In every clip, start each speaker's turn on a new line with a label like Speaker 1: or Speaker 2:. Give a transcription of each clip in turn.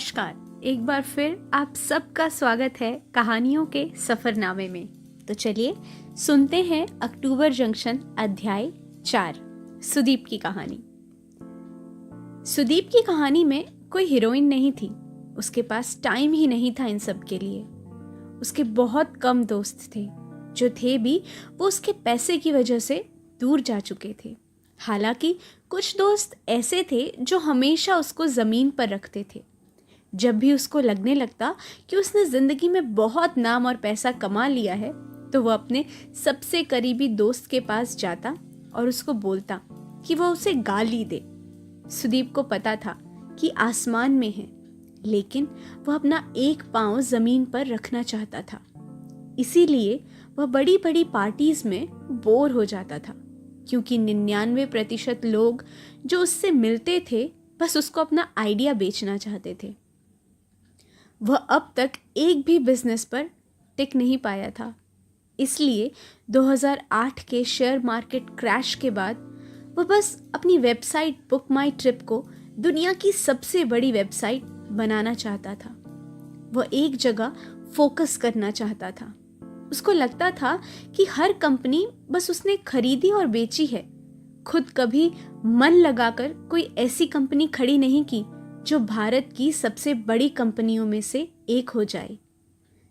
Speaker 1: नमस्कार। एक बार फिर आप सबका स्वागत है कहानियों के सफरनामे में। तो चलिए सुनते हैं अक्टूबर जंक्शन अध्याय 4, सुदीप की कहानी। सुदीप की कहानी में कोई हीरोइन नहीं थी। उसके पास टाइम ही नहीं था इन सब के लिए। उसके बहुत कम दोस्त थे, जो थे भी वो उसके पैसे की वजह से दूर जा चुके थे। हालांकि कुछ दोस्त ऐसे थे जो हमेशा उसको ज़मीन पर रखते थे। जब भी उसको लगने लगता कि उसने ज़िंदगी में बहुत नाम और पैसा कमा लिया है, तो वो अपने सबसे करीबी दोस्त के पास जाता और उसको बोलता कि वो उसे गाली दे। सुदीप को पता था कि आसमान में है, लेकिन वह अपना एक पाँव ज़मीन पर रखना चाहता था। इसीलिए वह बड़ी बड़ी पार्टीज में बोर हो जाता था, क्योंकि 99% लोग जो उससे मिलते थे बस उसको अपना आइडिया बेचना चाहते थे। वह अब तक एक भी बिजनेस पर टिक नहीं पाया था। इसलिए 2008 के शेयर मार्केट क्रैश के बाद वह बस अपनी वेबसाइट बुक माई ट्रिप को दुनिया की सबसे बड़ी वेबसाइट बनाना चाहता था। वह एक जगह फोकस करना चाहता था। उसको लगता था कि हर कंपनी बस उसने खरीदी और बेची है। खुद कभी मन लगाकर कोई ऐसी कंपनी खड़ी नहीं की जो भारत की सबसे बड़ी कंपनियों में से एक हो जाए।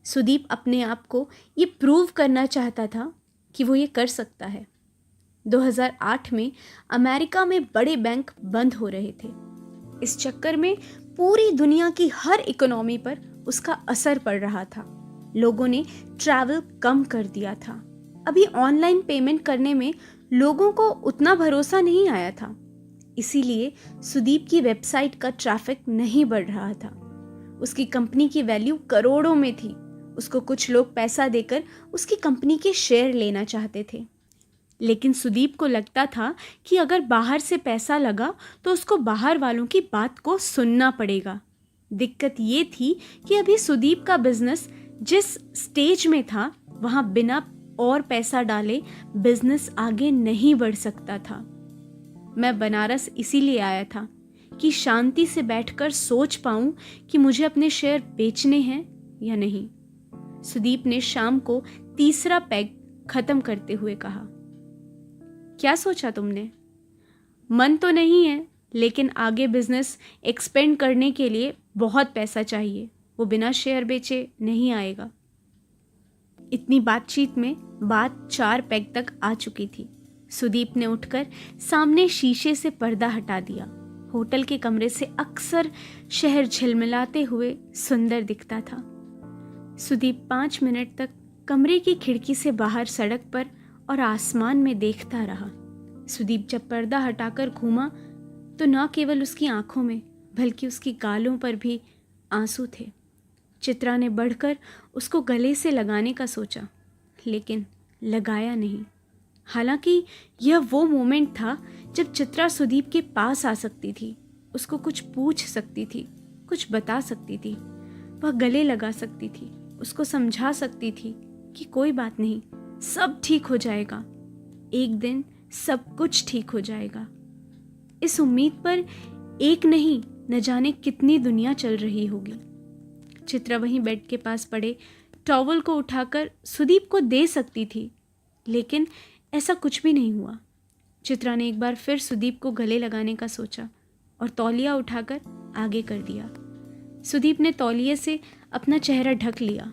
Speaker 1: सुदीप अपने आप को ये प्रूव करना चाहता था कि वो ये कर सकता है। 2008 में अमेरिका में बड़े बैंक बंद हो रहे थे। इस चक्कर में पूरी दुनिया की हर इकोनॉमी पर उसका असर पड़ रहा था। लोगों ने ट्रैवल कम कर दिया था। अभी ऑनलाइन पेमेंट करने में लोगों को उतना भरोसा नहीं आया था। इसीलिए सुदीप की वेबसाइट का ट्रैफिक नहीं बढ़ रहा था। उसकी कंपनी की वैल्यू करोड़ों में थी। उसको कुछ लोग पैसा देकर उसकी कंपनी के शेयर लेना चाहते थे। लेकिन सुदीप को लगता था कि अगर बाहर से पैसा लगा तो उसको बाहर वालों की बात को सुनना पड़ेगा। दिक्कत ये थी कि अभी सुदीप का बिजनेस जिस स्टेज में था, वहां बिना और पैसा डाले बिजनेस आगे नहीं बढ़ सकता था। मैं बनारस इसीलिए आया था कि शांति से बैठकर सोच पाऊं कि मुझे अपने शेयर बेचने हैं या नहीं। सुदीप ने शाम को तीसरा पैग खत्म करते हुए कहा, क्या सोचा तुमने? मन तो नहीं है, लेकिन आगे बिजनेस एक्सपेंड करने के लिए बहुत पैसा चाहिए। वो बिना शेयर बेचे नहीं आएगा। इतनी बातचीत में बात 4 पैग तक आ चुकी थी। सुदीप ने उठकर सामने शीशे से पर्दा हटा दिया। होटल के कमरे से अक्सर शहर झिलमिलाते हुए सुंदर दिखता था। सुदीप 5 मिनट तक कमरे की खिड़की से बाहर सड़क पर और आसमान में देखता रहा। सुदीप जब पर्दा हटाकर घूमा तो न केवल उसकी आंखों में बल्कि उसकी गालों पर भी आंसू थे। चित्रा ने बढ़कर उसको गले से लगाने का सोचा, लेकिन लगाया नहीं। हालांकि यह वो मोमेंट था जब चित्रा सुदीप के पास आ सकती थी, उसको कुछ पूछ सकती थी, कुछ बता सकती थी। वह गले लगा सकती थी, उसको समझा सकती थी कि कोई बात नहीं, सब ठीक हो जाएगा। एक दिन सब कुछ ठीक हो जाएगा। इस उम्मीद पर एक नहीं, न जाने कितनी दुनिया चल रही होगी। चित्रा वहीं बेड के पास पड़े टॉवल को उठाकर सुदीप को दे सकती थी, लेकिन ऐसा कुछ भी नहीं हुआ। चित्रा ने एक बार फिर सुदीप को गले लगाने का सोचा और तौलिया उठाकर आगे कर दिया। सुदीप ने तौलिए से अपना चेहरा ढक लिया।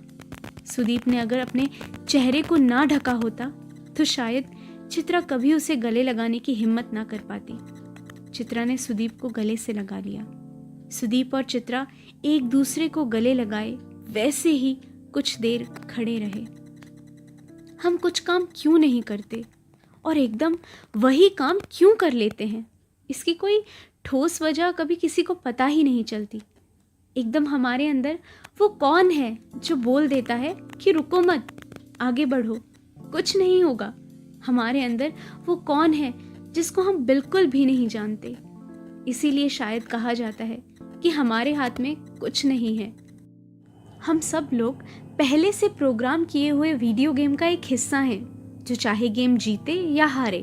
Speaker 1: सुदीप ने अगर अपने चेहरे को ना ढका होता तो शायद चित्रा कभी उसे गले लगाने की हिम्मत ना कर पाती। चित्रा ने सुदीप को गले से लगा लिया। सुदीप और चित्रा एक दूसरे को गले लगाए वैसे ही कुछ देर खड़े रहे। हम कुछ काम क्यों नहीं करते और एकदम वही काम क्यों कर लेते हैं? इसकी कोई ठोस वजह कभी किसी को पता ही नहीं चलती। एकदम हमारे अंदर वो कौन है जो बोल देता है कि रुको मत, आगे बढ़ो, कुछ नहीं होगा। हमारे अंदर वो कौन है जिसको हम बिल्कुल भी नहीं जानते। इसीलिए शायद कहा जाता है कि हमारे हाथ में कुछ नहीं है। हम सब लोग पहले से प्रोग्राम किए हुए वीडियो गेम का एक हिस्सा हैं, जो चाहे गेम जीते या हारे,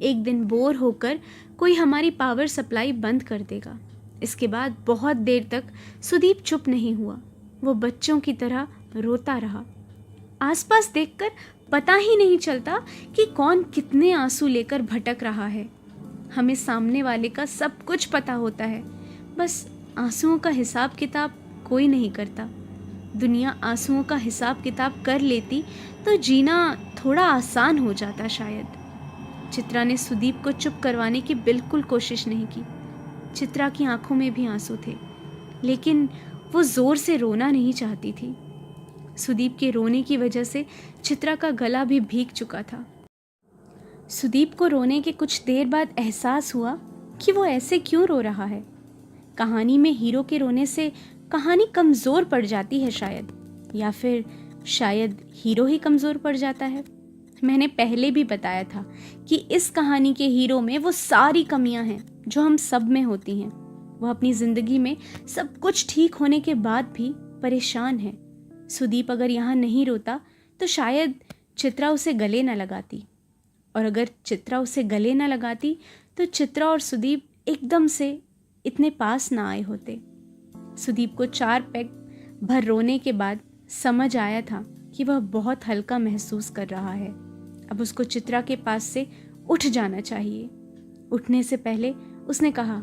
Speaker 1: एक दिन बोर होकर कोई हमारी पावर सप्लाई बंद कर देगा। इसके बाद बहुत देर तक सुदीप चुप नहीं हुआ। वो बच्चों की तरह रोता रहा। आसपास देखकर पता ही नहीं चलता कि कौन कितने आंसू लेकर भटक रहा है। हमें सामने वाले का सब कुछ पता होता है, बस आंसुओं का हिसाब किताब कोई नहीं करता। दुनिया आंसुओं का हिसाब किताब कर लेती तो जीना थोड़ा आसान हो जाता शायद। चित्रा ने सुदीप को चुप करवाने की बिल्कुल कोशिश नहीं की। चित्रा की आंखों में भी आंसू थे, लेकिन वो जोर से रोना नहीं चाहती थी। सुदीप के रोने की वजह से चित्रा का गला भी भीग चुका था। सुदीप को रोने के कुछ देर बाद एहसास हुआ कि वो ऐसे क्यों रो रहा है। कहानी में हीरो के रोने से कहानी कमज़ोर पड़ जाती है शायद, या फिर शायद हीरो ही कमज़ोर पड़ जाता है। मैंने पहले भी बताया था कि इस कहानी के हीरो में वो सारी कमियां हैं जो हम सब में होती हैं। वह अपनी ज़िंदगी में सब कुछ ठीक होने के बाद भी परेशान है। सुदीप अगर यहाँ नहीं रोता तो शायद चित्रा उसे गले न लगाती, और अगर चित्रा उसे गले न लगाती तो चित्रा और सुदीप एकदम से इतने पास ना आए होते। सुदीप को 4 पैग भर रोने के बाद समझ आया था कि वह बहुत हल्का महसूस कर रहा है। अब उसको चित्रा के पास से उठ जाना चाहिए। उठने से पहले उसने कहा,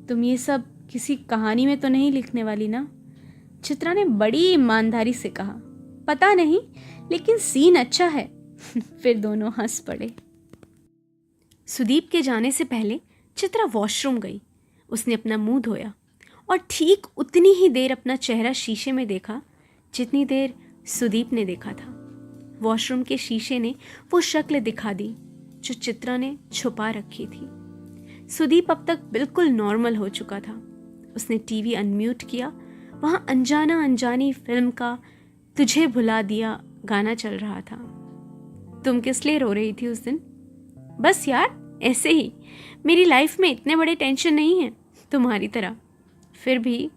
Speaker 1: तुम ये सब किसी कहानी में तो नहीं लिखने वाली ना? चित्रा ने बड़ी ईमानदारी से कहा, पता नहीं, लेकिन सीन अच्छा है। फिर दोनों हंस पड़े। सुदीप के जाने से पहले चित्रा वॉशरूम गई। उसने अपना मुंह धोया और ठीक उतनी ही देर अपना चेहरा शीशे में देखा जितनी देर सुदीप ने देखा था। वॉशरूम के शीशे ने वो शक्ल दिखा दी जो चित्रा ने छुपा रखी थी। सुदीप अब तक बिल्कुल नॉर्मल हो चुका था। उसने टीवी अनम्यूट किया। वहाँ अनजाना अनजानी फिल्म का तुझे भुला दिया गाना चल रहा था। तुम किस लिए रो रही थी उस दिन? बस यार, ऐसे ही। मेरी लाइफ में इतने बड़े टेंशन नहीं हैं तुम्हारी तरह। फिर भी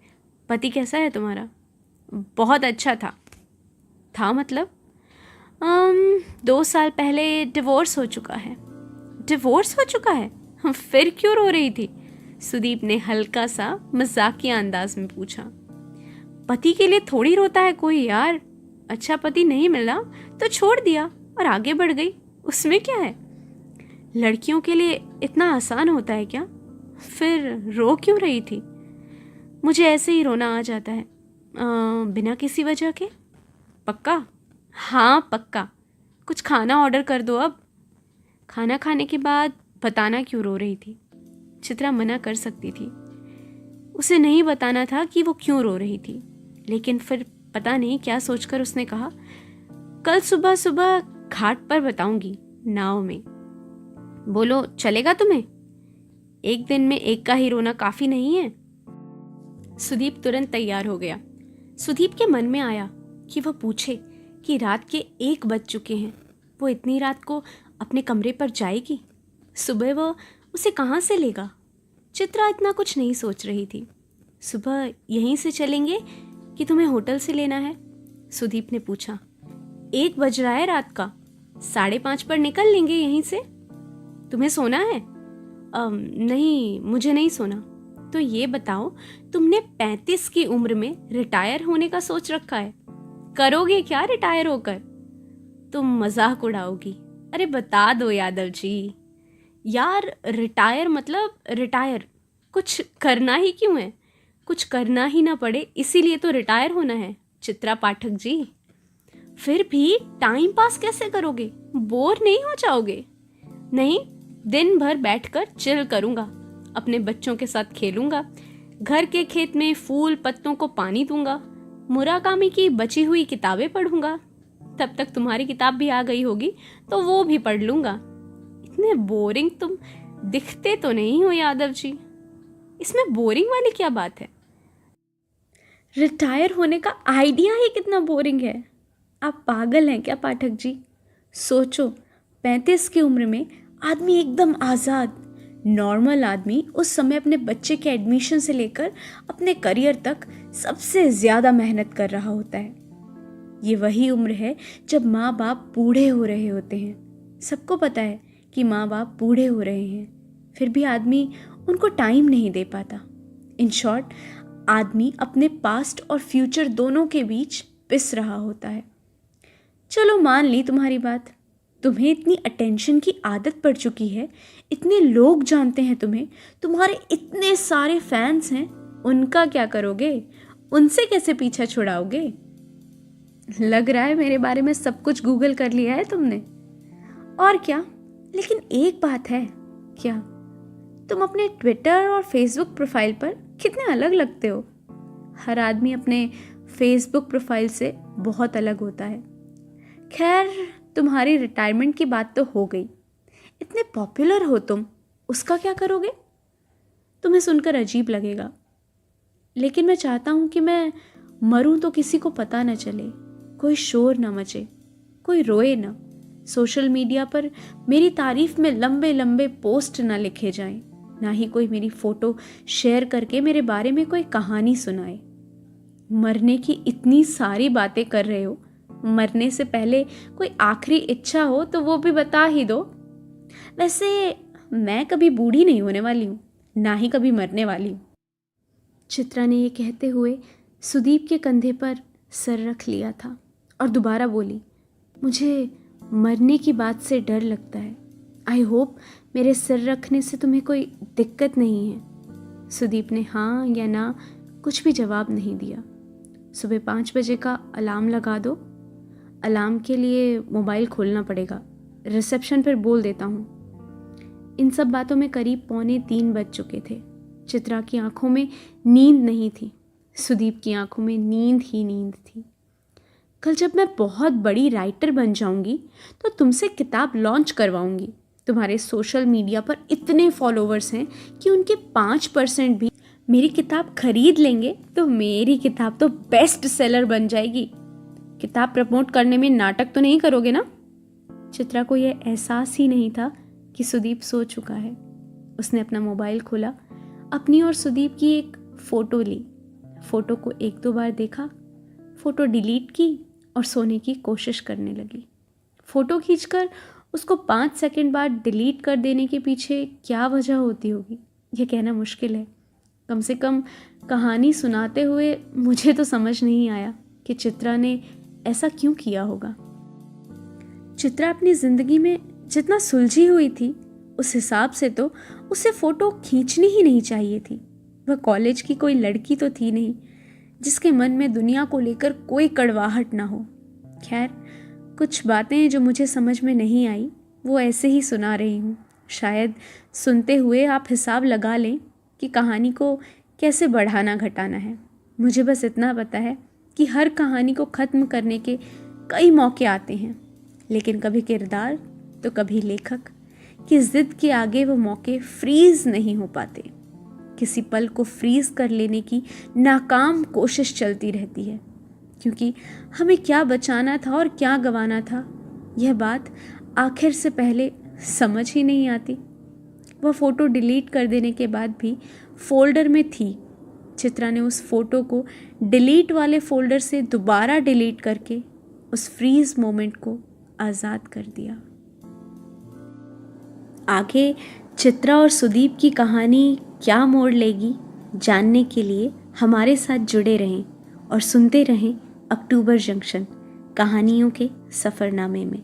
Speaker 1: पति कैसा है तुम्हारा? बहुत अच्छा था मतलब 2 साल पहले डिवोर्स हो चुका है। डिवोर्स हो चुका है? फिर क्यों रो रही थी? सुदीप ने हल्का सा मजाकिया अंदाज में पूछा। पति के लिए थोड़ी रोता है कोई यार। अच्छा पति नहीं मिला तो छोड़ दिया और आगे बढ़ गई, उसमें क्या है? लड़कियों के लिए इतना आसान होता है क्या? फिर रो क्यों रही थी? मुझे ऐसे ही रोना आ जाता है, बिना किसी वजह के। पक्का? हाँ पक्का। कुछ खाना ऑर्डर कर दो अब। खाना खाने के बाद बताना क्यों रो रही थी। चित्रा मना कर सकती थी, उसे नहीं बताना था कि वो क्यों रो रही थी, लेकिन फिर पता नहीं क्या सोचकर उसने कहा, कल सुबह सुबह घाट पर बताऊंगी, नाव में। बोलो चलेगा तुम्हें? एक दिन में एक का ही रोना काफी नहीं है? सुदीप तुरंत तैयार हो गया। सुदीप के मन में आया कि वह पूछे कि रात के 1 बज चुके हैं, वो इतनी रात को अपने कमरे पर जाएगी? सुबह वो उसे कहाँ से लेगा? चित्रा इतना कुछ नहीं सोच रही थी। सुबह यहीं से चलेंगे कि तुम्हें होटल से लेना है? सुदीप ने पूछा। 1 बज रहा है रात का, 5:30 पर निकल लेंगे यहीं से। तुम्हें सोना है? नहीं, मुझे नहीं सोना। तो ये बताओ, तुमने 35 की उम्र में रिटायर होने का सोच रखा है? करोगे क्या रिटायर होकर? तुम मजाक उड़ाओगी। अरे बता दो यादव जी। यार रिटायर मतलब रिटायर, कुछ करना ही क्यों है? कुछ करना ही ना पड़े इसीलिए तो रिटायर होना है चित्रा पाठक जी। फिर भी टाइम पास कैसे करोगे? बोर नहीं हो जाओगे? नहीं, दिन भर बैठकर चिल करूंगा, अपने बच्चों के साथ खेलूंगा, घर के खेत में फूल पत्तों को पानी दूंगा, मुराकामी की बची हुई किताबें पढ़ूंगा। तब तक तुम्हारी किताब भी आ गई होगी तो वो भी पढ़ लूंगा। इतने बोरिंग तुम दिखते तो नहीं हो यादव जी। इसमें बोरिंग वाली क्या बात है? रिटायर होने का आइडिया ही कितना बोरिंग है। आप पागल हैं क्या पाठक जी? सोचो, 35 की उम्र में आदमी एकदम आज़ाद, नॉर्मल आदमी उस समय अपने बच्चे के एडमिशन से लेकर अपने करियर तक सबसे ज़्यादा मेहनत कर रहा होता है। ये वही उम्र है जब माँ बाप बूढ़े हो रहे होते हैं। सबको पता है कि माँ बाप बूढ़े हो रहे हैं, फिर भी आदमी उनको टाइम नहीं दे पाता। इन शॉर्ट, आदमी अपने पास्ट और फ्यूचर दोनों के बीच पिस रहा होता है। चलो मान ली तुम्हारी बात, तुम्हें इतनी अटेंशन की आदत पड़ चुकी है, इतने लोग जानते हैं तुम्हें, तुम्हारे इतने सारे फैंस हैं, उनका क्या करोगे? उनसे कैसे पीछा छुड़ाओगे? लग रहा है मेरे बारे में सब कुछ गूगल कर लिया है तुमने। और क्या, लेकिन एक बात है, क्या तुम अपने ट्विटर और फेसबुक प्रोफाइल पर कितने अलग लगते हो। हर आदमी अपने फेसबुक प्रोफाइल से बहुत अलग होता है। खैर, तुम्हारी रिटायरमेंट की बात तो हो गई। इतने पॉपुलर हो तुम, उसका क्या करोगे? तुम्हें सुनकर अजीब लगेगा, लेकिन मैं चाहता हूँ कि मैं मरूं तो किसी को पता न चले, कोई शोर न मचे, कोई रोए न, सोशल मीडिया पर मेरी तारीफ में लंबे लंबे पोस्ट न लिखे जाएं, ना ही कोई मेरी फोटो शेयर करके मेरे बारे में कोई कहानी सुनाए। मरने की इतनी सारी बातें कर रहे हो, मरने से पहले कोई आखिरी इच्छा हो तो वो भी बता ही दो। वैसे मैं कभी बूढ़ी नहीं होने वाली हूँ, ना ही कभी मरने वाली हूँ। चित्रा ने ये कहते हुए सुदीप के कंधे पर सर रख लिया था और दोबारा बोली, मुझे मरने की बात से डर लगता है। आई होप मेरे सिर रखने से तुम्हें कोई दिक्कत नहीं है। सुदीप ने हाँ या ना कुछ भी जवाब नहीं दिया। सुबह 5 बजे का अलार्म लगा दो। अलार्म के लिए मोबाइल खोलना पड़ेगा, रिसेप्शन पर बोल देता हूँ। इन सब बातों में करीब 2:45 बज चुके थे। चित्रा की आंखों में नींद नहीं थी, सुदीप की आंखों में नींद ही नींद थी। कल जब मैं बहुत बड़ी राइटर बन जाऊंगी तो तुमसे किताब लॉन्च करवाऊंगी। तुम्हारे सोशल मीडिया पर इतने फॉलोवर्स हैं कि उनके 5% भी मेरी किताब खरीद लेंगे तो मेरी किताब तो बेस्ट सेलर बन जाएगी। किताब प्रमोट करने में नाटक तो नहीं करोगे ना? चित्रा को यह एहसास ही नहीं था कि सुदीप सो चुका है। उसने अपना मोबाइल खोला, अपनी और सुदीप की एक फ़ोटो ली। फ़ोटो को 1-2 बार देखा, फ़ोटो डिलीट की और सोने की कोशिश करने लगी। फ़ोटो खींचकर उसको 5 सेकंड बाद डिलीट कर देने के पीछे क्या वजह होती होगी, यह कहना मुश्किल है। कम से कम कहानी सुनाते हुए मुझे तो समझ नहीं आया कि चित्रा ने ऐसा क्यों किया होगा। चित्रा अपनी ज़िंदगी में जितना सुलझी हुई थी, उस हिसाब से तो उसे फ़ोटो खींचनी ही नहीं चाहिए थी। वह कॉलेज की कोई लड़की तो थी नहीं जिसके मन में दुनिया को लेकर कोई कड़वाहट ना हो। खैर, कुछ बातें जो मुझे समझ में नहीं आई वो ऐसे ही सुना रही हूँ। शायद सुनते हुए आप हिसाब लगा लें कि कहानी को कैसे बढ़ाना घटाना है। मुझे बस इतना पता है कि हर कहानी को ख़त्म करने के कई मौके आते हैं, लेकिन कभी किरदार तो कभी लेखक की ज़िद के आगे वो मौके फ्रीज़ नहीं हो पाते। किसी पल को फ्रीज़ कर लेने की नाकाम कोशिश चलती रहती है, क्योंकि हमें क्या बचाना था और क्या गंवाना था, यह बात आखिर से पहले समझ ही नहीं आती। वह फ़ोटो डिलीट कर देने के बाद भी फ़ोल्डर में थी। चित्रा ने उस फ़ोटो को डिलीट वाले फ़ोल्डर से दोबारा डिलीट करके उस फ्रीज़ मोमेंट को आज़ाद कर दिया। आगे चित्रा और सुदीप की कहानी क्या मोड़ लेगी, जानने के लिए हमारे साथ जुड़े रहें और सुनते रहें अक्टूबर जंक्शन, कहानियों के सफ़रनामे में।